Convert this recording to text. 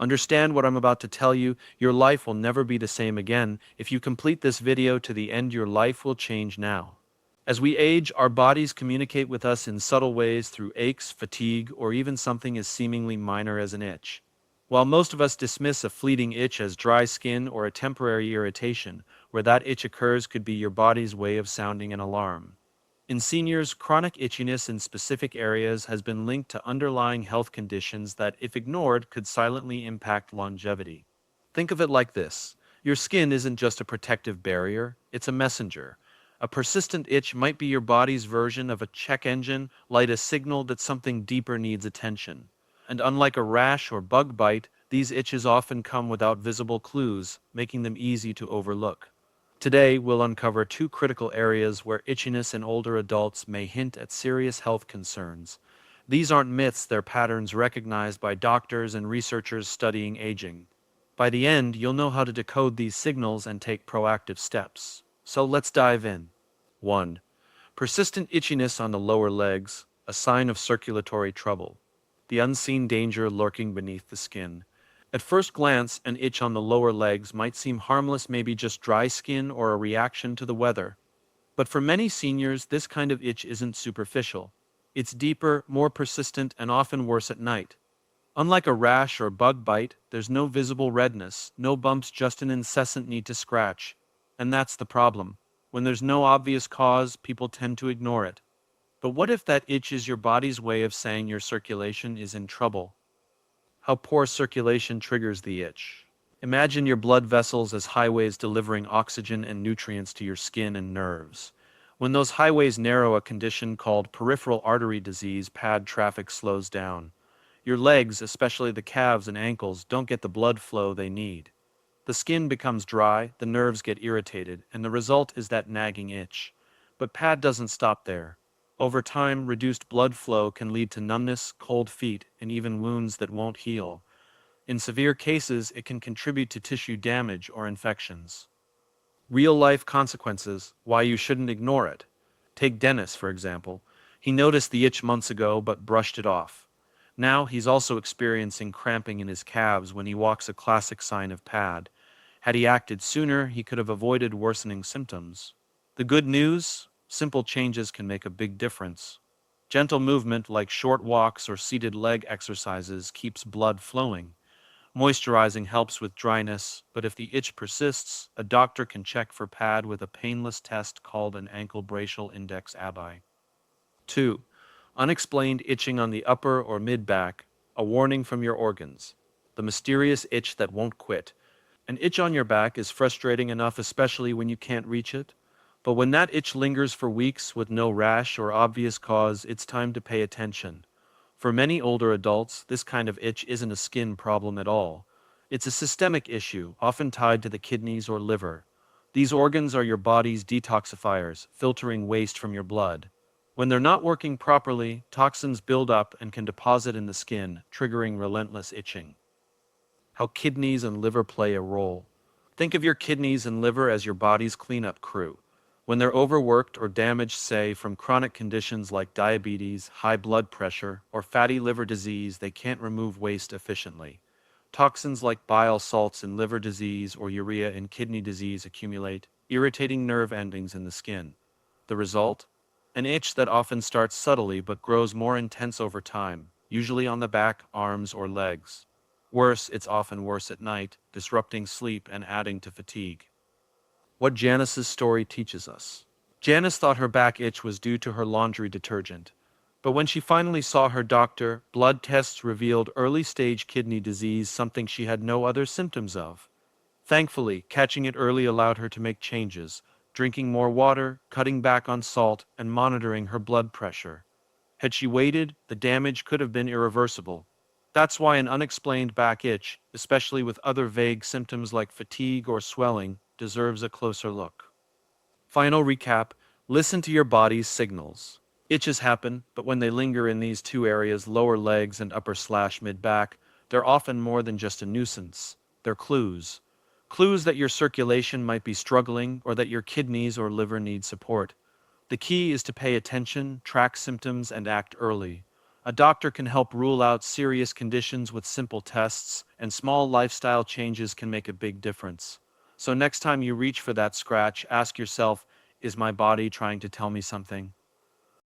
Understand what I'm about to tell you. Your life will never be the same again. If you complete this video to the end, your life will change now. As we age, our bodies communicate with us in subtle ways through aches, fatigue, or even something as seemingly minor as an itch. While most of us dismiss a fleeting itch as dry skin or a temporary irritation, where that itch occurs could be your body's way of sounding an alarm. In seniors, chronic itchiness in specific areas has been linked to underlying health conditions that, if ignored, could silently impact longevity. Think of it like this. Your skin isn't just a protective barrier, it's a messenger. A persistent itch might be your body's version of a check engine, light a signal that something deeper needs attention. And unlike a rash or bug bite, these itches often come without visible clues, making them easy to overlook. Today, we'll uncover two critical areas where itchiness in older adults may hint at serious health concerns. These aren't myths, they're patterns recognized by doctors and researchers studying aging. By the end, you'll know how to decode these signals and take proactive steps. So let's dive in. 1. Persistent itchiness on the lower legs, a sign of circulatory trouble. The unseen danger lurking beneath the skin. At first glance, an itch on the lower legs might seem harmless, maybe just dry skin or a reaction to the weather. But for many seniors, this kind of itch isn't superficial. It's deeper, more persistent, and often worse at night. Unlike a rash or bug bite, there's no visible redness, no bumps, just an incessant need to scratch. And that's the problem. When there's no obvious cause, people tend to ignore it. But what if that itch is your body's way of saying your circulation is in trouble? How poor circulation triggers the itch. Imagine your blood vessels as highways delivering oxygen and nutrients to your skin and nerves. When those highways narrow, a condition called peripheral artery disease, PAD, traffic slows down. Your legs, especially the calves and ankles, don't get the blood flow they need. The skin becomes dry, the nerves get irritated, and the result is that nagging itch. But PAD doesn't stop there. Over time, reduced blood flow can lead to numbness, cold feet, and even wounds that won't heal. In severe cases, it can contribute to tissue damage or infections. Real-life consequences, why you shouldn't ignore it. Take Dennis, for example. He noticed the itch months ago but brushed it off. Now he's also experiencing cramping in his calves when he walks, a classic sign of PAD. Had he acted sooner, he could have avoided worsening symptoms. The good news? Simple changes can make a big difference. Gentle movement like short walks or seated leg exercises keeps blood flowing. Moisturizing helps with dryness, but if the itch persists, a doctor can check for PAD with a painless test called an ankle brachial index ABI. 2. Unexplained itching on the upper or mid-back, a warning from your organs. The mysterious itch that won't quit. An itch on your back is frustrating enough, especially when you can't reach it. But when that itch lingers for weeks with no rash or obvious cause, it's time to pay attention. For many older adults, this kind of itch isn't a skin problem at all. It's a systemic issue, often tied to the kidneys or liver. These organs are your body's detoxifiers, filtering waste from your blood. When they're not working properly, toxins build up and can deposit in the skin, triggering relentless itching. How kidneys and liver play a role. Think of your kidneys and liver as your body's cleanup crew. When they're overworked or damaged, say, from chronic conditions like diabetes, high blood pressure, or fatty liver disease, they can't remove waste efficiently. Toxins like bile salts in liver disease or urea in kidney disease accumulate, irritating nerve endings in the skin. The result? An itch that often starts subtly but grows more intense over time, usually on the back, arms, or legs. Worse, it's often worse at night, disrupting sleep and adding to fatigue. What Janice's story teaches us. Janice thought her back itch was due to her laundry detergent. But when she finally saw her doctor, blood tests revealed early-stage kidney disease, something she had no other symptoms of. Thankfully, catching it early allowed her to make changes, drinking more water, cutting back on salt, and monitoring her blood pressure. Had she waited, the damage could have been irreversible. That's why an unexplained back itch, especially with other vague symptoms like fatigue or swelling, deserves a closer look. Final recap: listen to your body's signals. Itches happen, but when they linger in these two areas, lower legs and upper/mid-back, they're often more than just a nuisance. They're clues. Clues that your circulation might be struggling or that your kidneys or liver need support. The key is to pay attention, track symptoms, and act early. A doctor can help rule out serious conditions with simple tests, and small lifestyle changes can make a big difference. So next time you reach for that scratch, ask yourself, is my body trying to tell me something?